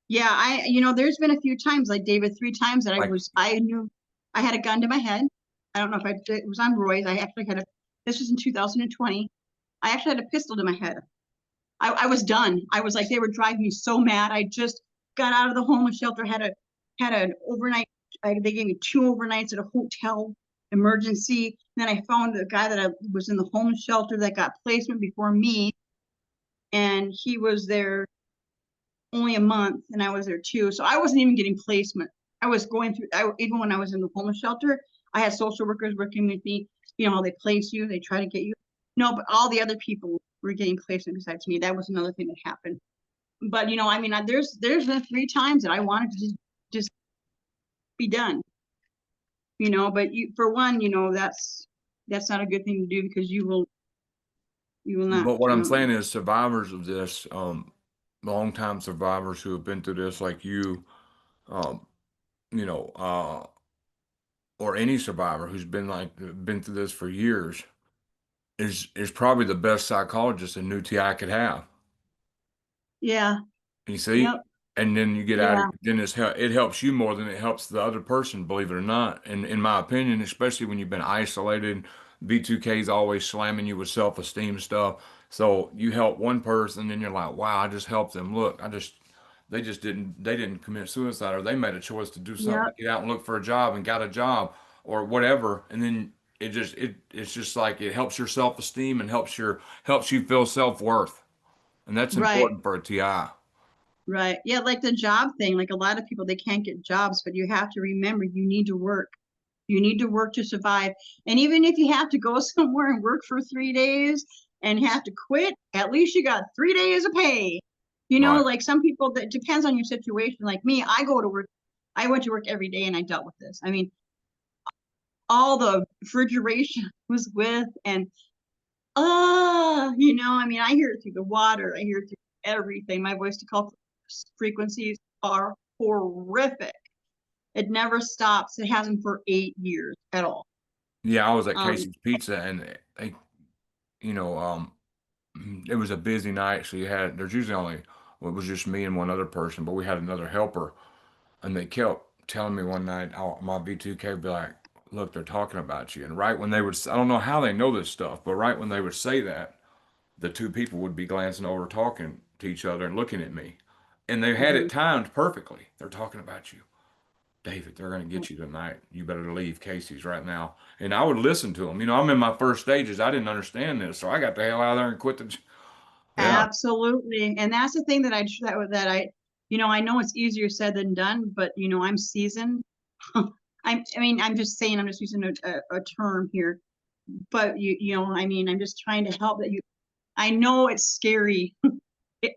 Yeah, there's been a few times, like David, 3 times that I knew I had a gun to my head. I don't know if it was on Roy's. I actually this was in 2020. I actually had a pistol to my head. I was done. I was like, they were driving me so mad. I just got out of the homeless shelter, had an overnight. They gave me 2 overnights at a hotel emergency. Then I found the guy that was in the homeless shelter that got placement before me, and he was there only a month, and I was there too. So I wasn't even getting placement. I was going through, even when I was in the homeless shelter, I had social workers working with me. How they place you, they try to get you. No, but all the other people were getting placement besides me. That was another thing that happened. But I mean, there's been 3 times that I wanted to just be done. But for one, that's not a good thing to do, because you will not. But what I'm saying is survivors of this, longtime survivors who have been through this, like you, um, you know, uh, or any survivor who's been through this for years, is probably the best psychologist a new TI could have. Yeah. You see? Yep. And then you get out Yeah. of then it helps you more than it helps the other person, believe it or not. And in my opinion, especially when you've been isolated, B2K is always slamming you with self-esteem stuff. So you help one person, and you're like, wow, I just helped them. Look, they didn't commit suicide, or they made a choice to do something, Yep. to get out and look for a job and got a job or whatever. And then it's just like it helps your self-esteem and helps you feel self-worth. And that's Right. important for a TI. Right. Yeah, like the job thing, like a lot of people, they can't get jobs, but you have to remember you need to work. You need to work to survive. And even if you have to go somewhere and work for 3 days and have to quit, at least you got 3 days of pay. Right. Like some people, that depends on your situation. Like me, I went to work every day and I dealt with this. I mean, all the refrigeration was with, and I mean, I hear it through the water, I hear it through everything. My voice to call frequencies are horrific. It never stops. It hasn't for 8 years at all. Yeah, I was at Um, Casey's Pizza, and they, you know, it was a busy night, so there's usually only, well, it was just me and one other person, but we had another helper, and they kept telling me one night, my V2K would be like, look, they're talking about you. And right when they would, I don't know how they know this stuff, but right when they would say that, the 2 people would be glancing over, talking to each other and looking at me. And they had mhm. it timed perfectly. They're talking about you. David, they're going to get you tonight. You better leave Casey's right now. And I would listen to them. I'm in my first stages. I didn't understand this, so I got the hell out of there and quit the. Yeah, Absolutely. And that's the thing that I you know, I know it's easier said than done, but you know, I'm seasoned. I mean, I'm just saying, I'm just using a term here, but you know, I mean, I'm just trying to help that you, I know it's scary.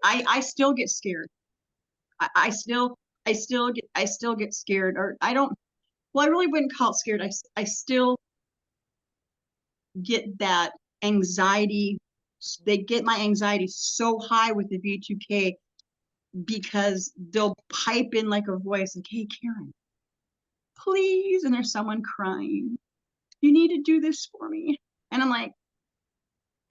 I still get scared. I still, I still get scared, or I don't, well, I really wouldn't call it scared. I still get that anxiety. They get my anxiety so high with the V2K because they'll pipe in like a voice like, hey, Karen, please. And there's someone crying. You need to do this for me. And I'm like,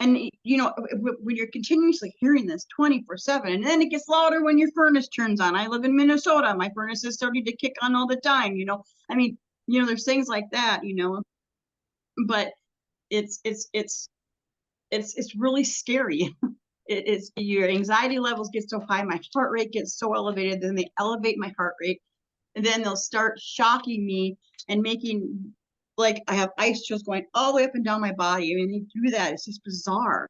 and you know, when you're continuously hearing this 24/7, and then it gets louder when your furnace turns on. I live in Minnesota. My furnace is starting to kick on all the time, you know. I mean, you know, there's things like that, you know, but it's really scary. It's your anxiety levels get so high, my heart rate gets so elevated, then they elevate my heart rate, and then they'll start shocking me and making like I have ice chills going all the way up and down my body. I mean, they do that. It's just bizarre.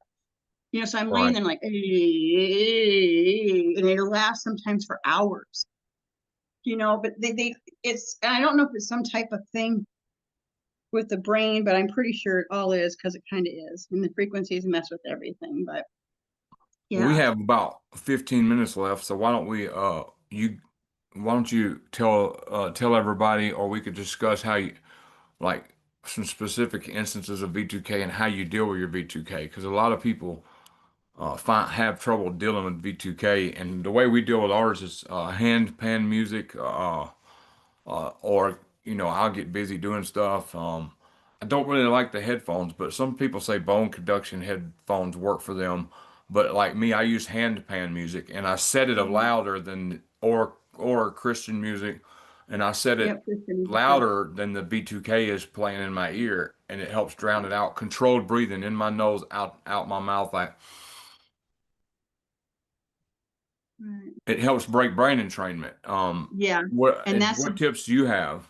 You know, so I'm laying Right. there like, and it'll last sometimes for hours. You know, but it's, I don't know if it's some type of thing with the brain, but I'm pretty sure it all is because it kind of is. And the frequencies mess with everything. But We yeah. have about 15 minutes left, so why don't we why don't you tell everybody, or we could discuss how you like some specific instances of V2K and how you deal with your V2K, because a lot of people have trouble dealing with V2K, and the way we deal with ours is hand pan music, or you know, I'll get busy doing stuff. I don't really like the headphones, but some people say bone conduction headphones work for them. But like me, I use hand pan music, and I set it Mhm. louder than or Christian music, and I set it Yep. Kristen, yep. louder than the V2K is playing in my ear, and it helps drown it out. Controlled breathing in my nose, out my mouth, like Right. it helps break brain entrainment. Yeah. And that's What tips do you have?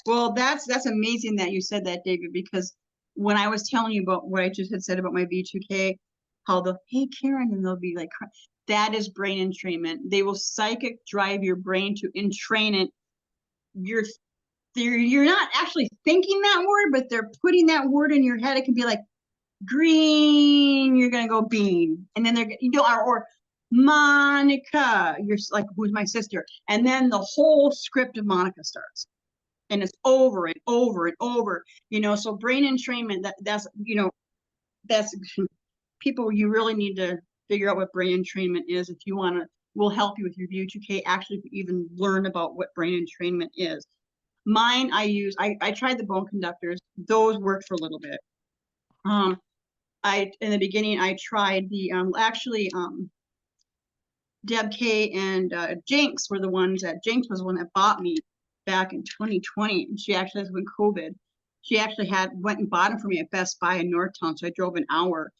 well, that's amazing that you said that, David, because when I was telling you about what I just had said about my V2K, how they'll, hey, Karen, and they'll be like, that is brain entrainment. They will psychic drive your brain to entrain it. You're you're not actually thinking that word, but they're putting that word in your head. It can be like green, you're gonna go bean, and then they're you know, or Monica, you're like, who's my sister, and then the whole script of Monica starts and it's over and over and over, you know. So brain entrainment, that's you know, that's people, you really need to figure out what brain entrainment is if you want to. We'll help you with your V2K, actually even learn about what brain entrainment is. Mine, I tried the bone conductors. Those worked for a little bit. I in the beginning I tried the Deb K and Jinx were the ones that Jinx was the one that bought me back in 2020. And she actually, that's when COVID, she actually had went and bought them for me at Best Buy in Northtown. So I drove an hour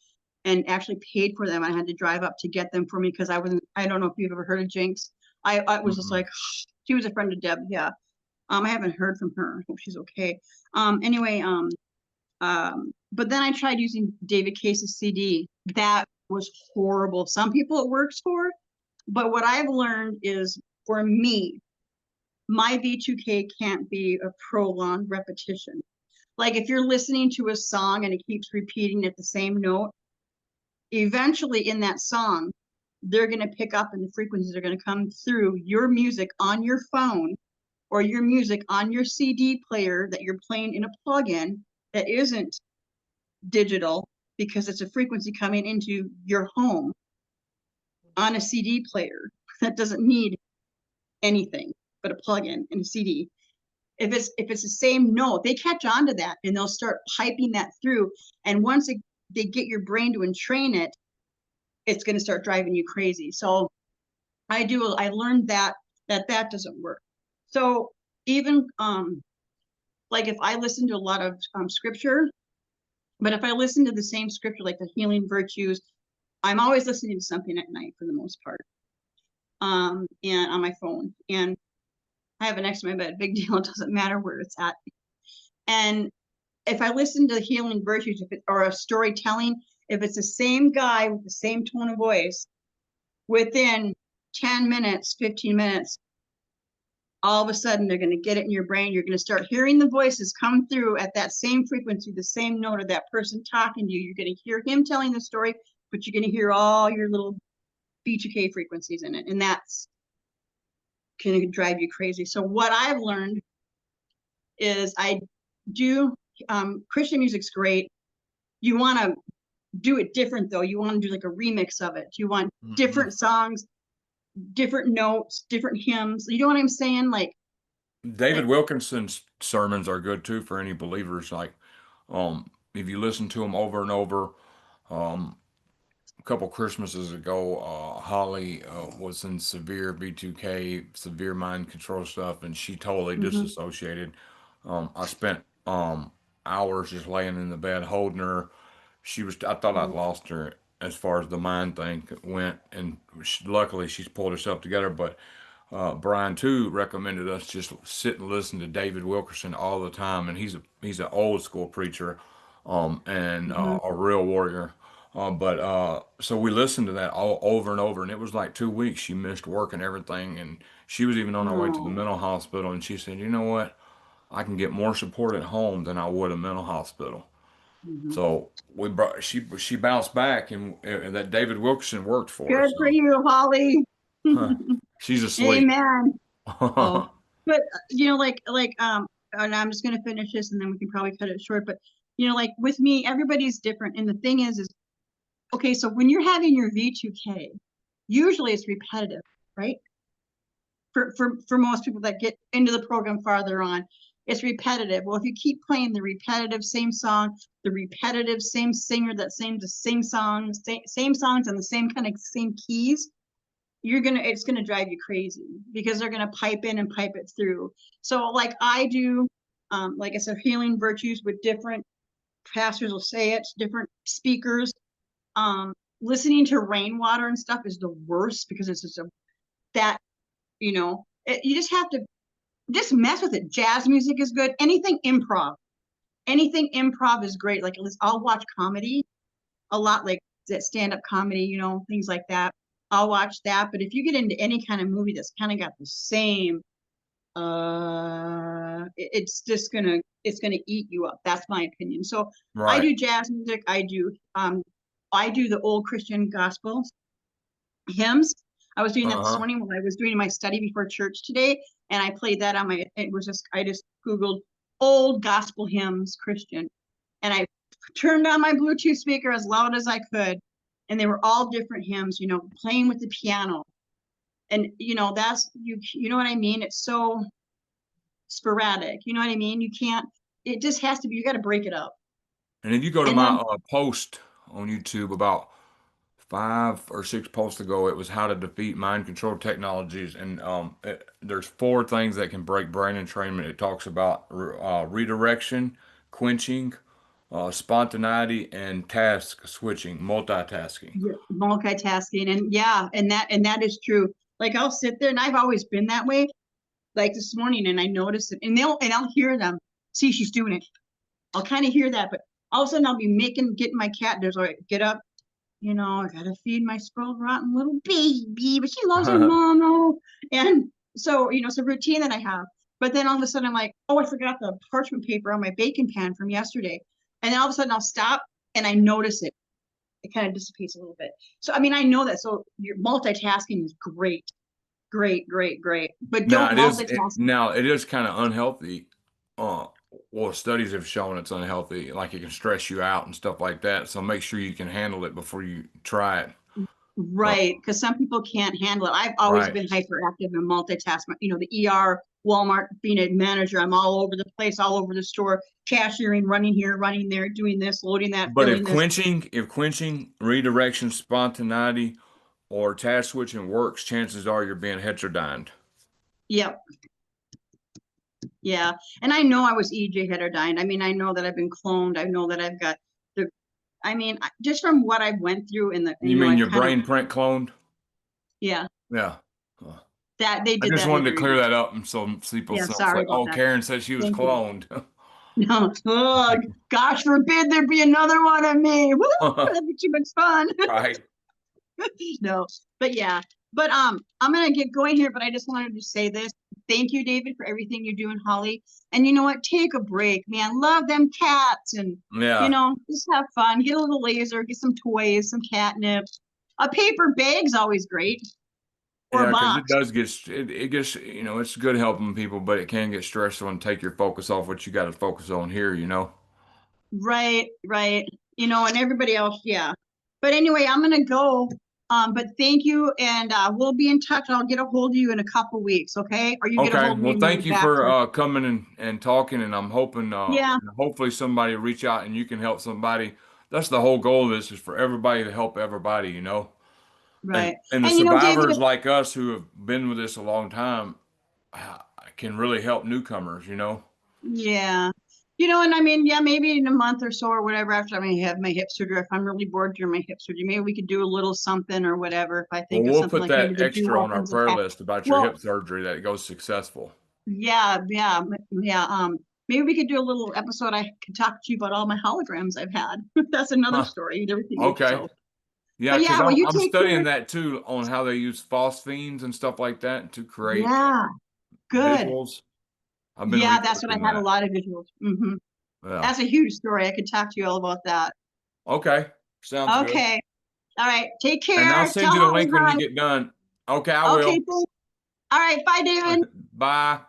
and actually paid for them. I had to drive up to get them for me because I wasn't, I don't know if you've ever heard of Jinx. I was just Mm-mm. like, she was a friend of Deb. Yeah. I haven't heard from her. I hope she's okay. Anyway, but then I tried using David Case's CD. That was horrible. Some people it works for, but what I've learned is for me, my V2K can't be a prolonged repetition. Like if you're listening to a song and it keeps repeating at the same note, eventually in that song, they're going to pick up and the frequencies are going to come through your music on your phone or your music on your CD player that you're playing in a plug-in that isn't digital because it's a frequency coming into your home on a CD player that doesn't need anything but a plug-in and a CD. If it's the same note, they catch on to that and they'll start piping that through. And once they get your brain to entrain it, it's going to start driving you crazy. So I learned that doesn't work. So even like if I listen to a lot of scripture, but if I listen to the same scripture, like the healing virtues, I'm always listening to something at night for the most part, and on my phone. And I have it next to my bed. Big deal. It doesn't matter where it's at. And if I listen to healing virtues, or a storytelling, if it's the same guy with the same tone of voice, within 10 minutes, 15 minutes, all of a sudden they're going to get it in your brain. You're going to start hearing the voices come through at that same frequency, the same note of that person talking to you. You're going to hear him telling the story, but you're going to hear all your little B2K frequencies in it. And that's going to drive you crazy. So what I've learned is I do, Christian music's great. You want to do it different though. You want to do like a remix of it. You want different songs, different notes, different hymns. You know what I'm saying? Like David Wilkinson's sermons are good too for any believers. Like, if you listen to them over and over, a couple Christmases ago, Holly was in severe B2K, severe mind control stuff, and she totally disassociated. I spent hours just laying in the bed holding her. I thought I'd lost her as far as the mind thing went, and luckily she's pulled herself together. But Brian too recommended us just sit and listen to David Wilkerson all the time, and he's an old school preacher, and a real warrior. But so we listened to that all over and over, and it was like 2 weeks. She missed work and everything, and she was even on her way to the mental hospital. And she said, "You know what? I can get more support at home than I would a mental hospital." So she bounced back, and that David Wilkerson worked for her. good for you, Holly. She's asleep. Amen. Oh, but and I'm just gonna finish this, and then we can probably cut it short. But like with me, everybody's different, and the thing is okay. So when you're having your V2K, usually it's repetitive, right? For most people that get into the program farther on, it's repetitive. Well, if you keep playing the repetitive same song, the repetitive same singer that same songs, same songs on the same keys, it's gonna drive you crazy because they're gonna pipe in and pipe it through. So like I do, like I said, healing virtues with different pastors will say it, different speakers. Listening to rainwater and stuff is the worst because it's just you just have to just mess with it. Jazz music is good. Anything improv is great. Like I'll watch comedy a lot, like that stand-up comedy, things like that. I'll watch that. But if you get into any kind of movie that's kind of got the same, it's gonna eat you up. That's my opinion. So I do jazz music. I do the old Christian gospel hymns. I was doing that this morning when I was doing my study before church today, and I played that I just Googled old gospel hymns Christian, and I turned on my Bluetooth speaker as loud as I could, and they were all different hymns, playing with the piano. And that's you know what I mean? It's so sporadic. You know what I mean? It just has to be, you got to break it up. And if you go to my post on YouTube about 5 or 6 posts ago, it was how to defeat mind control technologies, and there's 4 things that can break brain entrainment. It talks about redirection, quenching, spontaneity, and task switching, multitasking. Yeah, multitasking, and that is true. Like I'll sit there, and I've always been that way. Like this morning, and I noticed it, and I'll hear them. See, she's doing it. I'll kind of hear that, but all of a sudden I'll be getting my cat. There's like, get up. I gotta feed my spoiled rotten little baby, but she loves her mama. And so, it's a routine that I have. But then all of a sudden I'm like, oh, I forgot the parchment paper on my bacon pan from yesterday. And then all of a sudden I'll stop and I notice it. It kind of dissipates a little bit. So, I mean, I know that. So your multitasking is great. Great, great, great. But don't multitask. Now it is kind of unhealthy. Well, studies have shown it's unhealthy, like it can stress you out and stuff like that. So make sure you can handle it before you try it. Right, because some people can't handle it. I've always been hyperactive and multitask. The ER, Walmart, being a manager, I'm all over the place, all over the store, cashiering, running here, running there, doing this, loading that, But filling this. if quenching, redirection, spontaneity, or task switching works, chances are you're being heterodyned. Yep. Yeah, and I know I was EJ heterodyned. I mean, I know that I've been cloned. I know that I've got just from what I went through in the. You mean your brain print cloned? Yeah. Yeah. That they did. I just wanted to clear that up, and so people sorry like, oh, that. Karen said she was cloned. No, oh, gosh forbid there be another one of me. Woo, that'd be too much fun. Right. No, but yeah, But I'm gonna get going here, but I just wanted to say this. Thank you, David, for everything you do in Holly. And you know what? Take a break, man. Love them cats and Yeah. just have fun. Get a little laser, get some toys, some catnip. A paper bag's always great. Or a Yeah, because it box. does it gets, it's good helping people, but it can get stressful and take your focus off what you got to focus on here. Right, right. And everybody else, yeah. But anyway, I'm gonna go. But thank you, and we'll be in touch. I'll get a hold of you in a couple weeks, okay? Or you get a Okay, hold of me well, when thank you're you back for from. coming and talking, and I'm hoping Yeah, hopefully somebody will reach out and you can help somebody. That's the whole goal of this is for everybody to help everybody. And right. and the And David, survivors like us who have been with this a long time can really help newcomers. yeah. And I mean, yeah, maybe in a month or so or whatever, after I have my hip surgery, if I'm really bored during my hip surgery, maybe we could do a little something or whatever. If I Well, think of we'll something put like maybe that the do extra on our opens prayer attack. list about your Well, hip surgery that goes successful. yeah, yeah, yeah. Maybe we could do a little episode. I could talk to you about all my holograms I've had. That's another Huh. story and everything. Okay. So, Yeah, but because yeah, well, you I'm take studying care. that too on how they use phosphenes and stuff like that to create Yeah, good. visuals. I've been Yeah, that's what I researching had a that. lot of visuals. Yeah. That's a huge story. I could talk to you all about that. Okay. Sounds good. Okay. All right. Take And I'll care. send Tell you the Holly link when you hi. get done. Okay, I Okay. will. Thanks. All right. Bye, David. Bye.